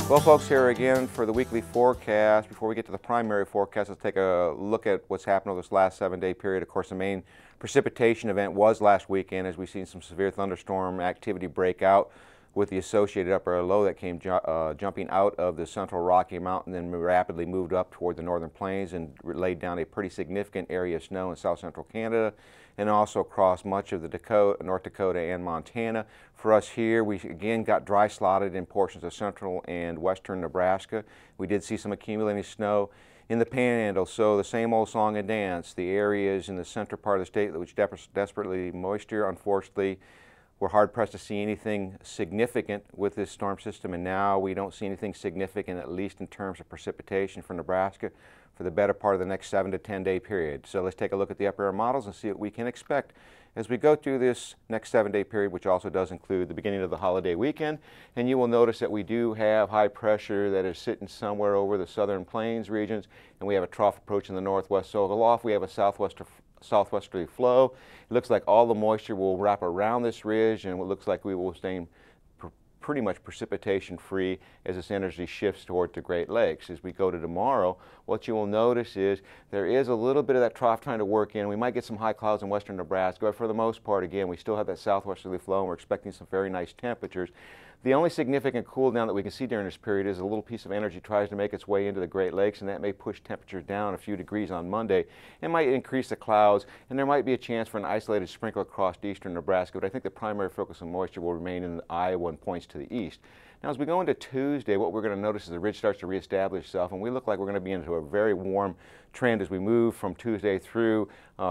Well, folks, here again for the weekly forecast. Before we get to the primary forecast, let's take a look at what's happened over this last 7-day period. Of course, the main precipitation event was last weekend, as we've seen some severe thunderstorm activity break out with the associated upper low that came jumping out of the central Rocky Mountain, then rapidly moved up toward the northern plains and laid down a pretty significant area of snow in south central Canada, and also across much of the North Dakota and Montana. For us here, we again got dry slotted in portions of central and western Nebraska. We did see some accumulating snow in the Panhandle, so the same old song and dance. The areas in the center part of the state which desperately need moisture, unfortunately, we're hard-pressed to see anything significant with this storm system, and now we don't see anything significant, at least in terms of precipitation for Nebraska, for the better part of the next 7 to 10-day period. So let's take a look at the upper air models and see what we can expect as we go through this next 7-day period, which also does include the beginning of the holiday weekend. And you will notice that we do have high pressure that is sitting somewhere over the southern plains regions, and we have a trough approaching the northwest. So aloft, we have a southwesterly flow. It looks like all the moisture will wrap around this ridge, and it looks like we will stay pretty much precipitation free as this energy shifts toward the Great Lakes. As we go to tomorrow, what you will notice is there is a little bit of that trough trying to work in. We might get some high clouds in western Nebraska, but for the most part, again, we still have that southwesterly flow, and we're expecting some very nice temperatures. The only significant cool down that we can see during this period is a little piece of energy tries to make its way into the Great Lakes, and that may push temperatures down a few degrees on Monday. It might increase the clouds, and there might be a chance for an isolated sprinkle across eastern Nebraska, but I think the primary focus of moisture will remain in Iowa and points to the east. Now, as we go into Tuesday, what we're going to notice is the ridge starts to reestablish itself, and we look like we're going to be into a very warm trend as we move from Tuesday through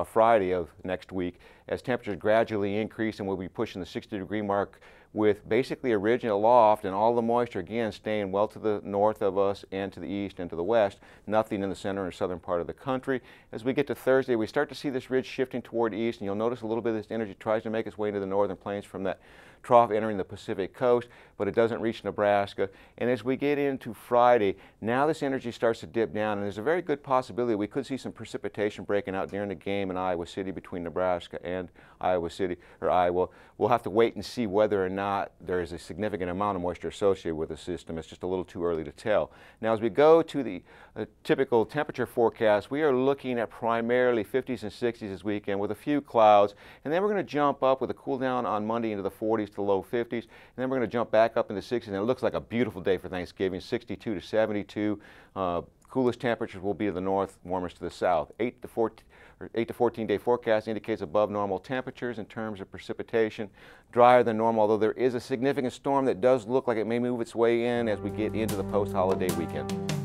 Friday of next week, as temperatures gradually increase, and we'll be pushing the 60-degree mark with basically a ridge and a loft, and all the moisture again staying well to the north of us and to the east and to the west, nothing in the center or southern part of the country. As we get to Thursday, we start to see this ridge shifting toward east, and you'll notice a little bit of this energy tries to make its way into the northern plains from that trough entering the Pacific coast, but it doesn't reach Nebraska. And as we get into Friday, now this energy starts to dip down, and there's a very good possibility we could see some precipitation breaking out during the game in Iowa City between Nebraska and Iowa City or Iowa. We'll have to wait and see whether or not there is a significant amount of moisture associated with the system. It's just a little too early to tell. Now, as we go to the typical temperature forecast, we are looking at primarily 50s and 60s this weekend with a few clouds, and then we're going to jump up with a cool down on Monday into the 40s to low 50s, and then we're going to jump back up into the 60s, and it looks like a beautiful day for Thanksgiving, 62 to 72. Coolest temperatures will be to the north, warmest to the south. 8 to 14-day forecast indicates above normal temperatures in terms of precipitation, drier than normal, although there is a significant storm that does look like it may move its way in as we get into the post-holiday weekend.